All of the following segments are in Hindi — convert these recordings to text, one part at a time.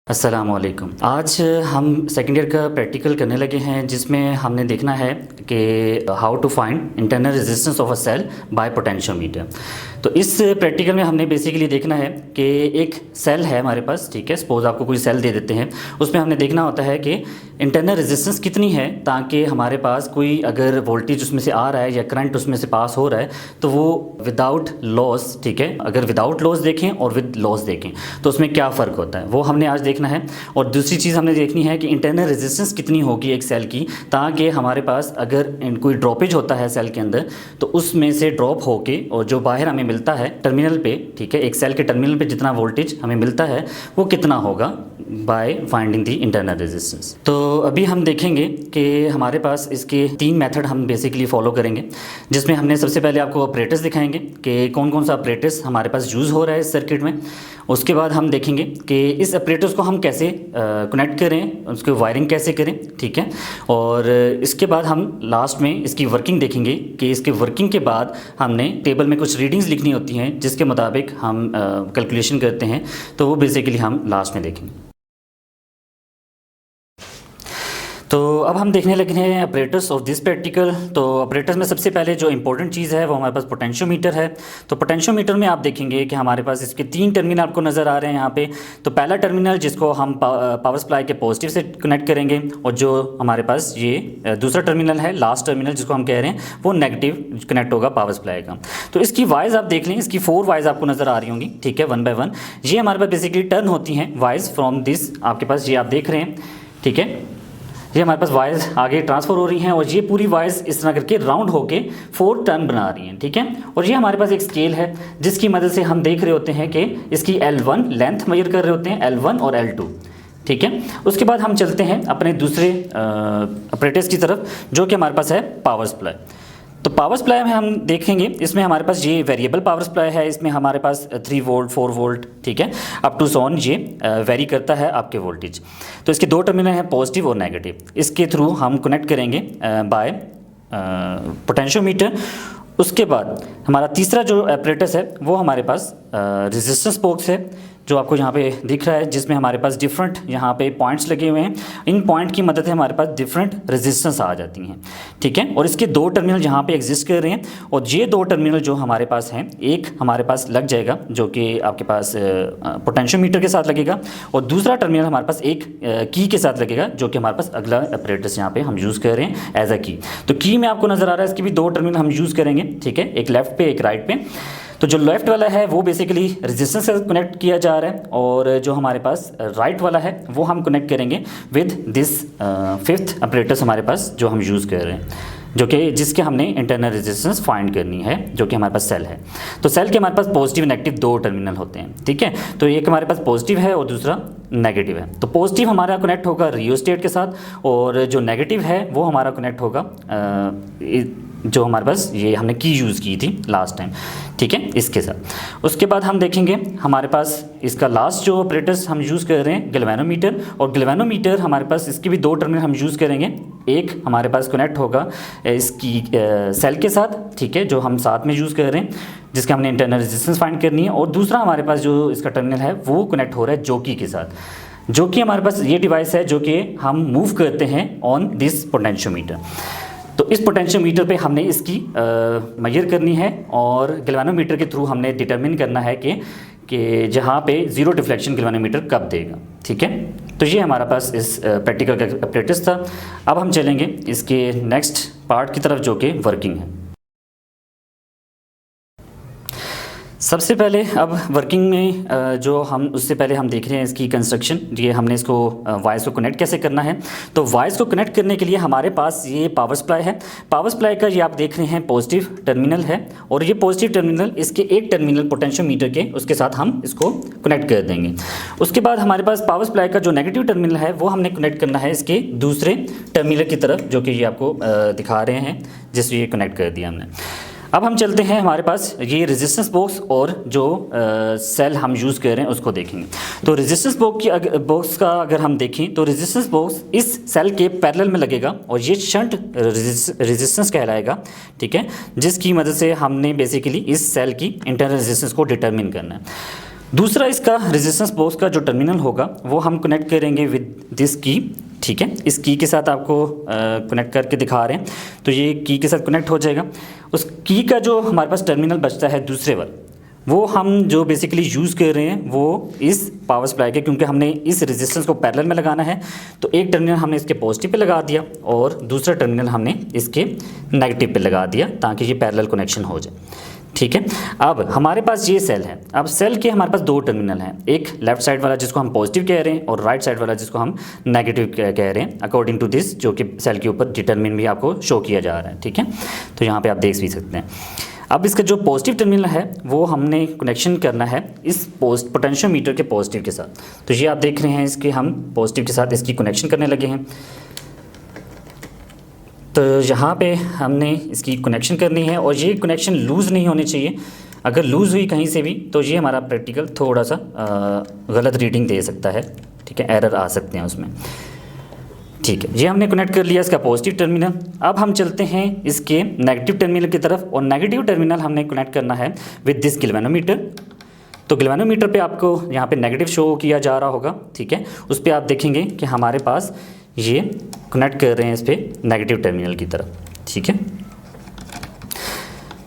अस्सलामुअलैकुम। आज हम सेकेंड ईयर का प्रैक्टिकल करने लगे हैं जिसमें हमने देखना है कि how to find internal resistance of a cell by potentiometer. तो इस प्रैक्टिकल में हमने बेसिकली देखना है कि एक सेल है हमारे पास, ठीक है। सपोज आपको कोई सेल दे देते हैं, उसमें हमने देखना होता है कि इंटरनल रेजिस्टेंस कितनी है, ताकि हमारे पास कोई अगर वोल्टेज उसमें से आ रहा है या करंट उसमें से पास हो रहा है तो वो विदाउट लॉस, ठीक है। अगर विदाउट लॉस देखें और विद लॉस देखें तो उसमें क्या फ़र्क होता है वो हमने आज देखना है। और दूसरी चीज़ हमने देखनी है कि इंटरनल रेजिस्टेंस कितनी होगी एक सेल की, ताकि हमारे पास अगर कोई ड्रॉपेज होता है सेल के अंदर तो उसमें से ड्रॉप होके और जो बाहर हमें मिलता है टर्मिनल पे, ठीक है, एक सेल के टर्मिनल पे जितना वोल्टेज हमें मिलता है वो कितना होगा by finding the internal resistance. तो अभी हम देखेंगे कि हमारे पास इसके 3 मेथड हम बेसिकली फॉलो करेंगे, जिसमें हमने सबसे पहले आपको ऑपरेटर्स दिखाएंगे कि कौन कौन सा ऑपरेटर्स हमारे पास यूज़ हो रहा है इस सर्किट में। उसके बाद हम देखेंगे कि इस ऑपरेटर्स को हम कैसे कनेक्ट करें, उसकी वायरिंग कैसे करें, ठीक है। और इसके बाद हम लास्ट में इसकी वर्किंग देखेंगे कि इसके वर्किंग के बाद हमने टेबल में कुछ रीडिंग्स लिखनी होती हैं जिसके मुताबिक हम कैलकुलेशन करते हैं, तो वो बेसिकली हम लास्ट में देखेंगे। तो अब हम देखने लगे हैं ऑपरेटर्स ऑफ दिस प्रैक्टिकल। तो ऑपरेटर्स में सबसे पहले जो इंपॉर्टेंट चीज़ है वो हमारे पास पोटेंशियोमीटर है। तो पोटेंशियोमीटर में आप देखेंगे कि हमारे पास इसके 3 टर्मिनल आपको नज़र आ रहे हैं यहाँ पे। तो पहला टर्मिनल जिसको हम पावर सप्लाई के पॉजिटिव से कनेक्ट करेंगे, और जो हमारे पास ये दूसरा टर्मिनल है, लास्ट टर्मिनल जिसको हम कह रहे हैं, वो नेगेटिव कनेक्ट होगा पावर सप्लाई का। तो इसकी वाइज आप देख लें, इसकी 4 वाइज आपको नज़र आ रही होंगी, ठीक है, 1 बाय 1। ये हमारे पास बेसिकली टर्न होती हैं वाइज फ्रॉम दिस, आपके पास ये आप देख रहे हैं, ठीक है। ये हमारे पास वायर्स आगे ट्रांसफ़र हो रही हैं और ये पूरी वायर्स इस तरह करके राउंड होके 4 टर्न बना रही हैं, ठीक है। और ये हमारे पास एक स्केल है जिसकी मदद से हम देख रहे होते हैं कि इसकी L1 लेंथ मेजर कर रहे होते हैं, L1 और L2, ठीक है। उसके बाद हम चलते हैं अपने दूसरे ऑपरेटर्स की तरफ, जो कि हमारे पास है पावर सप्लाई। तो पावर सप्लाई में हम देखेंगे, इसमें हमारे पास ये वेरिएबल पावर सप्लाई है, इसमें हमारे पास 3 वोल्ट 4 वोल्ट, ठीक है, अप टू सोन ये वेरी करता है आपके वोल्टेज। तो इसके 2 टर्मिनल हैं, पॉजिटिव और नेगेटिव। इसके थ्रू हम कनेक्ट करेंगे बाय पोटेंशियोमीटर। उसके बाद हमारा तीसरा जो ऑपरेटर्स है वो हमारे पास रेजिस्टेंस बॉक्स है, जो आपको यहाँ पे दिख रहा है, जिसमें हमारे पास डिफरेंट यहाँ पे पॉइंट्स लगे हुए हैं। इन पॉइंट की मदद से हमारे पास डिफरेंट रेजिस्टेंस आ जाती हैं, ठीक है। और इसके 2 टर्मिनल यहाँ पे एग्जिस्ट कर रहे हैं, और ये 2 टर्मिनल जो हमारे पास हैं, एक हमारे पास लग जाएगा जो कि आपके पास पोटेंशियोमीटर के साथ लगेगा, और दूसरा टर्मिनल हमारे पास एक की के साथ लगेगा, जो कि हमारे पास अगला ऑपरेटर्स यहाँ पे हम यूज़ कर रहे हैं एज अ की। तो की में आपको नज़र आ रहा है, इसकी भी 2 टर्मिनल हम यूज़ करेंगे, ठीक है, एक लेफ्ट पे एक राइट पे। तो जो लेफ्ट वाला है वो बेसिकली रेजिस्टेंस से कनेक्ट किया जा रहा है, और जो हमारे पास राइट वाला है वो हम कनेक्ट करेंगे विद दिस 5th ऑपरेटर्स हमारे पास जो हम यूज़ कर रहे हैं, जो कि जिसके हमने इंटरनल रेजिस्टेंस फाइंड करनी है, जो कि हमारे पास सेल है। तो सेल के हमारे पास पॉजिटिव नेगेटिव 2 टर्मिनल होते हैं, ठीक है। तो एक हमारे पास पॉजिटिव है और दूसरा नेगेटिव है। तो पॉजिटिव हमारा कनेक्ट होगा रियोस्टेट के साथ, और जो नेगेटिव है वो हमारा कनेक्ट होगा जो हमारे पास ये हमने की यूज़ की थी लास्ट टाइम, ठीक है, इसके साथ। उसके बाद हम देखेंगे हमारे पास इसका लास्ट जो ऑपरेटर्स हम यूज़ कर रहे हैं गैल्वेनोमीटर, और गैल्वेनोमीटर हमारे पास इसकी भी 2 टर्मिनल हम यूज़ करेंगे। एक हमारे पास कनेक्ट होगा इसकी सेल के साथ, ठीक है, जो हम साथ में यूज़ कर रहे हैं, जिसका हमने इंटरनल रेजिस्टेंस फाइंड करनी है। और दूसरा हमारे पास जो इसका टर्मिनल है वो कनेक्ट हो रहा है जॉकी के साथ, जो कि हमारे पास ये डिवाइस है जो कि हम मूव करते हैं ऑन दिस पोटेंशियोमीटर। तो इस पोटेंशियोमीटर पे हमने इसकी मेजर करनी है, और गैल्वेनोमीटर के थ्रू हमने डिटरमिन करना है कि जहाँ पे 0 डिफ्लेक्शन गैल्वेनोमीटर कब देगा, ठीक है। तो ये हमारा पास इस प्रैक्टिकल का ऑपरेटर्स था। अब हम चलेंगे इसके नेक्स्ट पार्ट की तरफ, जो कि वर्किंग है। सबसे पहले अब वर्किंग में जो हम उससे पहले हम देख रहे हैं इसकी कंस्ट्रक्शन। ये हमने इसको वायर्स को कनेक्ट कैसे करना है। तो वायर्स को कनेक्ट करने के लिए हमारे पास ये पावर सप्लाई है। पावर सप्लाई का ये आप देख रहे हैं पॉजिटिव टर्मिनल है, और ये पॉजिटिव टर्मिनल इसके एक टर्मिनल पोटेंशियोमीटर के उसके साथ हम इसको कनेक्ट कर देंगे। उसके बाद हमारे पास पावर सप्लाई का जो नेगेटिव टर्मिनल है वो हमने कनेक्ट करना है इसके दूसरे टर्मिनल की तरफ, जो कि ये आपको दिखा रहे हैं, जिससे ये कनेक्ट कर दिया हमने। अब हम चलते हैं हमारे पास ये रेजिस्टेंस बॉक्स और जो सेल हम यूज़ कर रहे हैं उसको देखेंगे। तो रेजिस्टेंस बॉक्स का अगर हम देखें तो रेजिस्टेंस बॉक्स इस सेल के पैरेलल में लगेगा, और ये शंट रेजिस्टेंस कहलाएगा, ठीक है, जिसकी मदद से हमने बेसिकली इस सेल की इंटरनल रेजिस्टेंस को डिटरमिन करना है। दूसरा इसका रेजिस्टेंस बॉक्स का जो टर्मिनल होगा वो हम कनेक्ट करेंगे विद दिस की, ठीक है। इस की के साथ आपको कनेक्ट करके दिखा रहे हैं, तो ये की के साथ कनेक्ट हो जाएगा। उस की का जो हमारे पास टर्मिनल बचता है दूसरे वाला, वो हम जो बेसिकली यूज़ कर रहे हैं वो इस पावर सप्लाई के, क्योंकि हमने इस रेजिस्टेंस को पैरेलल में लगाना है, तो एक टर्मिनल हमने इसके पॉजिटिव पे लगा दिया और दूसरा टर्मिनल हमने इसके नेगेटिव पे लगा दिया ताकि ये पैरेलल कनेक्शन हो जाए, ठीक है। अब हमारे पास ये सेल है, अब सेल के हमारे पास दो टर्मिनल हैं, एक लेफ्ट साइड वाला जिसको हम पॉजिटिव कह रहे हैं और राइट साइड वाला जिसको हम नेगेटिव कह रहे हैं, अकॉर्डिंग टू दिस, जो कि सेल के ऊपर डिटरमिन भी आपको शो किया जा रहा है, ठीक है। तो यहाँ पे आप देख भी सकते हैं। अब इसका जो पॉजिटिव टर्मिनल है वो हमने कनेक्शन करना है इस पोटेंशियोमीटर के पॉजिटिव के साथ। तो ये आप देख रहे हैं, इसके हम पॉजिटिव के साथ इसकी कनेक्शन करने लगे हैं। तो यहाँ पे हमने इसकी कनेक्शन करनी है और ये कनेक्शन लूज़ नहीं होनी चाहिए। अगर लूज़ हुई कहीं से भी तो ये हमारा प्रैक्टिकल थोड़ा सा गलत रीडिंग दे सकता है, ठीक है, एरर आ सकते हैं उसमें, ठीक है। ये हमने कनेक्ट कर लिया इसका पॉजिटिव टर्मिनल। अब हम चलते हैं इसके नेगेटिव टर्मिनल की तरफ, और नेगेटिव टर्मिनल हमने कनेक्ट करना है विद दिस गैल्वेनोमीटर। तो गैल्वेनोमीटर पे आपको यहाँ पे नेगेटिव शो किया जा रहा होगा, ठीक है। उस पर आप देखेंगे कि हमारे पास ये कनेक्ट कर रहे हैं इस पर नेगेटिव टर्मिनल की तरफ, ठीक है।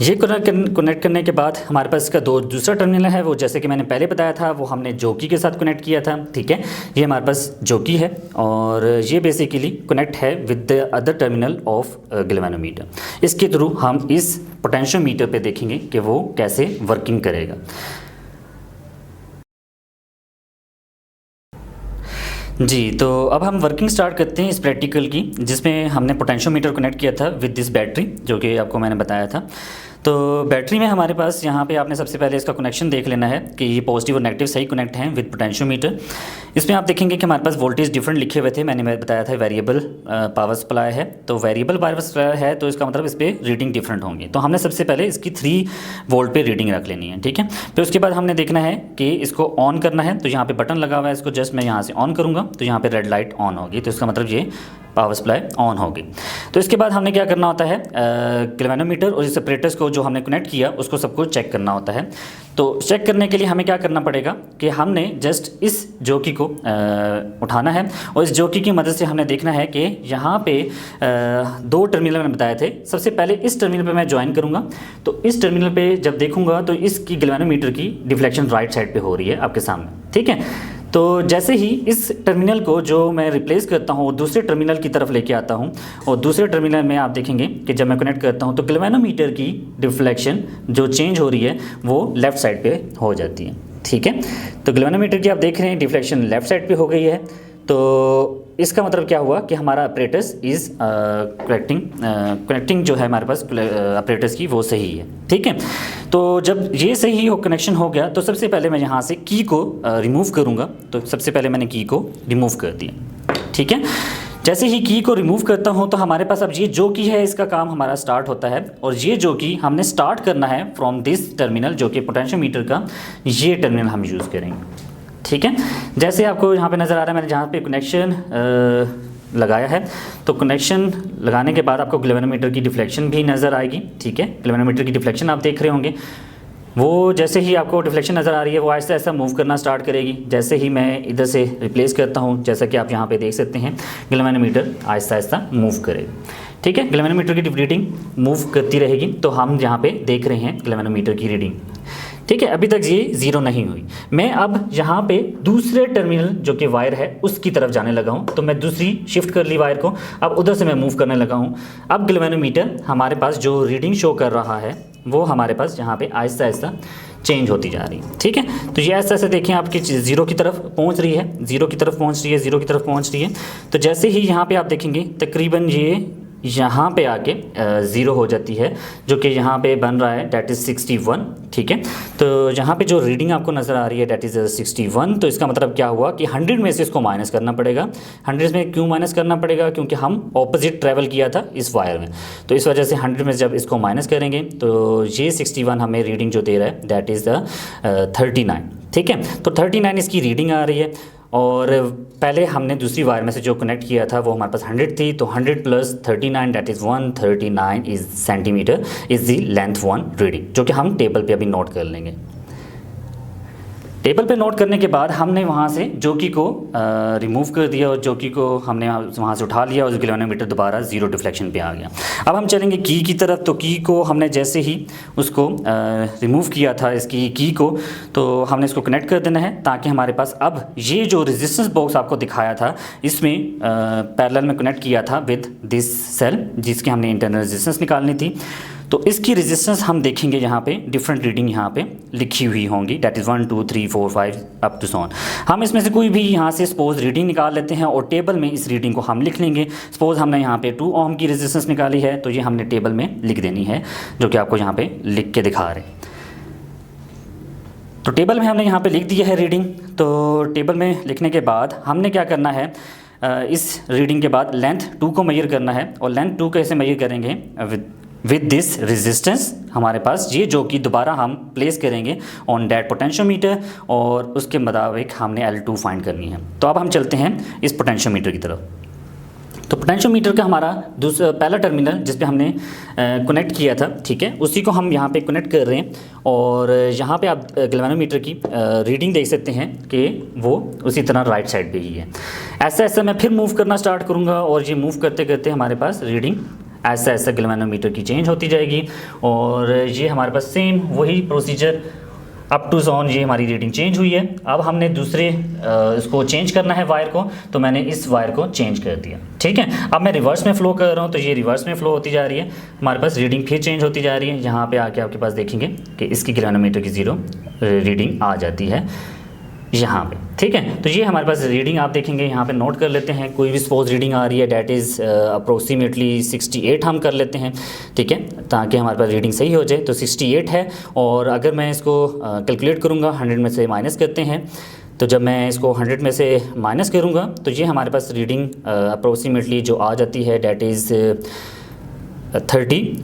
ये कनेक्ट करने के बाद हमारे पास इसका दूसरा टर्मिनल है, वो जैसे कि मैंने पहले बताया था वो हमने जोकी के साथ कनेक्ट किया था, ठीक है। ये हमारे पास जोकी है और ये बेसिकली कनेक्ट है with the other terminal of galvanometer. इसके थ्रू हम इस पोटेंशियोमीटर पे देखेंगे कि वो कैसे वर्किंग करेगा। जी, तो अब हम वर्किंग स्टार्ट करते हैं इस प्रैक्टिकल की, जिसमें हमने पोटेंशियोमीटर कनेक्ट किया था विद दिस बैटरी, जो कि आपको मैंने बताया था। तो बैटरी में हमारे पास यहाँ पे आपने सबसे पहले इसका कनेक्शन देख लेना है कि ये पॉजिटिव और नेगेटिव सही कनेक्ट हैं विद पोटेंशियोमीटर। इसमें आप देखेंगे कि हमारे पास वोल्टेज डिफरेंट लिखे हुए थे, मैंने बताया था वेरिएबल पावर सप्लाई है, तो वेरिएबल पावर सप्लाई है तो इसका मतलब इस पर रीडिंग डिफरेंट होंगी। तो हमने सबसे पहले इसकी 3 वोल्ट पे रीडिंग रख लेनी है, ठीक है। फिर उसके बाद हमने देखना है कि इसको ऑन करना है, तो यहाँ पर बटन लगा हुआ है, इसको जस्ट मैं यहाँ से ऑन करूँगा तो यहाँ पर रेड लाइट ऑन होगी, तो इसका मतलब ये पावर सप्लाई ऑन होगी। तो इसके बाद हमने क्या करना होता है, गैल्वेनोमीटर और इस सेपरेटर्स को जो हमने कनेक्ट किया उसको सबको चेक करना होता है। तो चेक करने के लिए हमें क्या करना पड़ेगा कि हमने जस्ट इस जोकी को उठाना है और इस जोकी की मदद से हमने देखना है कि यहाँ पे 2 टर्मिनल मैंने बताए थे। सबसे पहले इस टर्मिनल पे मैं ज्वाइन करूँगा, तो इस टर्मिनल पे जब देखूँगा तो इसकी गैल्वेनोमीटर की डिफ्लेक्शन राइट साइड पे हो रही है आपके सामने, ठीक है। तो जैसे ही इस टर्मिनल को जो मैं रिप्लेस करता हूँ दूसरे टर्मिनल की तरफ लेके आता हूँ, और दूसरे टर्मिनल में आप देखेंगे कि जब मैं कनेक्ट करता हूँ तो गैल्वेनोमीटर की डिफ्लेक्शन जो चेंज हो रही है वो लेफ़्ट साइड पे हो जाती है, ठीक है। तो गैल्वेनोमीटर की आप देख रहे हैं डिफ्लेक्शन लेफ़्ट साइड पे हो गई है। तो इसका मतलब क्या हुआ कि हमारा अपरेटस इज़ कनेक्टिंग जो है हमारे पास अपरेटस की वो सही है, ठीक है। तो जब ये सही हो कनेक्शन हो गया तो सबसे पहले मैं यहाँ से की को रिमूव करूँगा। तो सबसे पहले मैंने की को रिमूव कर दिया, ठीक है। जैसे ही की को रिमूव करता हूँ तो हमारे पास अब ये जो की है इसका काम हमारा स्टार्ट होता है, और ये जो की हमने स्टार्ट करना है फ्रॉम दिस टर्मिनल जो कि पोटेंशियोमीटर का ये टर्मिनल हम यूज़ करेंगे, ठीक है। जैसे आपको यहाँ पे नज़र आ रहा है मैंने जहाँ पे कनेक्शन लगाया है, तो कनेक्शन लगाने के बाद आपको गैल्वेनोमीटर की डिफ्लेक्शन भी नज़र आएगी, ठीक है। गैल्वेनोमीटर की डिफ्लेक्शन आप देख रहे होंगे, वो जैसे ही आपको डिफ्लेक्शन नज़र आ रही है वो आहिस्ता आहिस्ता मूव करना स्टार्ट करेगी। जैसे ही मैं इधर से रिप्लेस करता हूँ, जैसा कि आप यहाँ पे देख सकते हैं, गैल्वेनोमीटर आहिस्ता आहिस्ता मूव करेगी, ठीक है। गैल्वेनोमीटर की रीडिंग मूव करती रहेगी, तो हम यहाँ पे देख रहे हैं गैल्वेनोमीटर की रीडिंग, ठीक है। अभी तक ये 0 नहीं हुई। मैं अब यहाँ पे दूसरे टर्मिनल जो कि वायर है उसकी तरफ जाने लगा हूँ, तो मैं दूसरी शिफ्ट कर ली वायर को, अब उधर से मैं मूव करने लगा हूँ। अब गैल्वेनोमीटर हमारे पास जो रीडिंग शो कर रहा है वो हमारे पास यहाँ पे आहिस्ता आहिस्ता चेंज होती जा रही है, ठीक है। तो ये ऐसा ऐसे देखें आपकी 0 की तरफ पहुँच रही है, 0 की तरफ पहुँच रही है, 0 की तरफ पहुँच रही है। तो जैसे ही यहाँ पे आप देखेंगे तकरीबन ये यहाँ पे आके 0 हो जाती है, जो कि यहाँ पे बन रहा है डेट इज़ 61, ठीक है। तो यहाँ पे जो रीडिंग आपको नज़र आ रही है डेट इज़ 61, तो इसका मतलब क्या हुआ कि 100 में से इसको माइनस करना पड़ेगा। 100 में क्यों माइनस करना पड़ेगा, क्योंकि हम ऑपोजिट ट्रैवल किया था इस वायर में, तो इस वजह से 100 में जब इसको माइनस करेंगे तो ये 61 हमें रीडिंग जो दे रहा है डेट इज़ द 39, ठीक है। तो 39 इसकी रीडिंग आ रही है, और पहले हमने दूसरी वायर में से जो कनेक्ट किया था वो हमारे पास 100 थी, तो 100 plus 39 that is 139 is centimetre is the length 1 reading, जो कि हम टेबल पे अभी नोट कर लेंगे। टेबल पे नोट करने के बाद हमने वहाँ से जोकी को रिमूव कर दिया और जोकी को हमने वहाँ से उठा लिया और गैल्वेनोमीटर दोबारा ज़ीरो डिफ्लेक्शन पे आ गया। अब हम चलेंगे की तरफ। तो की को हमने जैसे ही उसको रिमूव किया था इसकी की को, तो हमने इसको कनेक्ट कर देना है ताकि हमारे पास अब ये जो रेजिस्टेंस बॉक्स आपको दिखाया था इसमें पैरेलल में कनेक्ट किया था विद दिस सेल जिसकी हमने इंटरनल रेजिस्टेंस निकालनी थी। तो इसकी रेजिस्टेंस हम देखेंगे यहाँ पे डिफरेंट रीडिंग यहाँ पे लिखी हुई होंगी, date is 1 2 3 4 5 up to so on. हम इसमें से कोई भी यहाँ से सपोज रीडिंग निकाल लेते हैं और टेबल में इस रीडिंग को हम लिख लेंगे। सपोज हमने यहाँ पे 2 ओम की रेजिस्टेंस निकाली है तो ये हमने टेबल में लिख देनी है, जो कि आपको यहाँ पे लिख के दिखा रहे हैं। तो टेबल में हमने यहाँ पे लिख दिया है रीडिंग। तो टेबल में लिखने के बाद हमने क्या करना है, इस रीडिंग के बाद लेंथ 2 को मेजर करना है। और लेंथ 2 कैसे मेजर करेंगे, विद दिस रेजिस्टेंस हमारे पास ये जो कि दोबारा हम प्लेस करेंगे ऑन दैट पोटेंशियोमीटर और उसके मुताबिक हमने L2 फाइंड करनी है। तो अब हम चलते हैं इस पोटेंशियोमीटर की तरफ। तो पोटेंशियोमीटर का हमारा दूसरा पहला टर्मिनल जिस पे हमने कनेक्ट किया था, ठीक है, उसी को हम यहाँ पे कनेक्ट कर रहे हैं। और यहाँ पे आप गैल्वेनोमीटर की रीडिंग देख सकते हैं कि वो उसी तरह राइट साइड पे ही है। ऐसा ऐसा मैं फिर मूव करना स्टार्ट करूँगा और ये मूव करते करते हमारे पास रीडिंग ऐसा ऐसा गैल्वेनोमीटर की चेंज होती जाएगी। और ये हमारे पास सेम वही प्रोसीजर अप टू ऑन, ये हमारी रीडिंग चेंज हुई है। अब हमने दूसरे इसको चेंज करना है वायर को, तो मैंने इस वायर को चेंज कर दिया, ठीक है। अब मैं रिवर्स में फ़्लो कर रहा हूँ तो ये रिवर्स में फ़्लो होती जा रही है, हमारे पास रीडिंग फिर चेंज होती जा रही है। यहाँ पे आके आपके पास देखेंगे कि इसकी गैल्वेनोमीटर की ज़ीरो रीडिंग आ जाती है यहाँ पे, ठीक है। तो ये हमारे पास रीडिंग आप देखेंगे, यहाँ पे नोट कर लेते हैं। कोई भी सपोज रीडिंग आ रही है डैट इज़ अप्रोक्सीमेटली 68 हम कर लेते हैं, ठीक है, ताकि हमारे पास रीडिंग सही हो जाए। तो 68 है और अगर मैं इसको कैलकुलेट करूँगा 100 में से माइनस करते हैं, तो जब मैं इसको 100 में से माइनस करूँगा तो ये हमारे पास रीडिंग अप्रोक्सीमेटली जो आ जाती है डैट इज़ 32,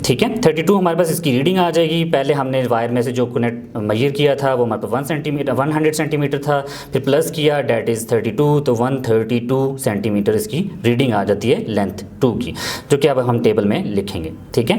ठीक है। 32 हमारे पास इसकी रीडिंग आ जाएगी। पहले हमने वायर में से जो कनेक्ट मेजर किया था वो हमारे पास 100 सेंटीमीटर था, फिर प्लस किया डैट इज़ 32, तो 132 सेंटीमीटर इसकी रीडिंग आ जाती है लेंथ 2 की, जो कि अब हम टेबल में लिखेंगे, ठीक है।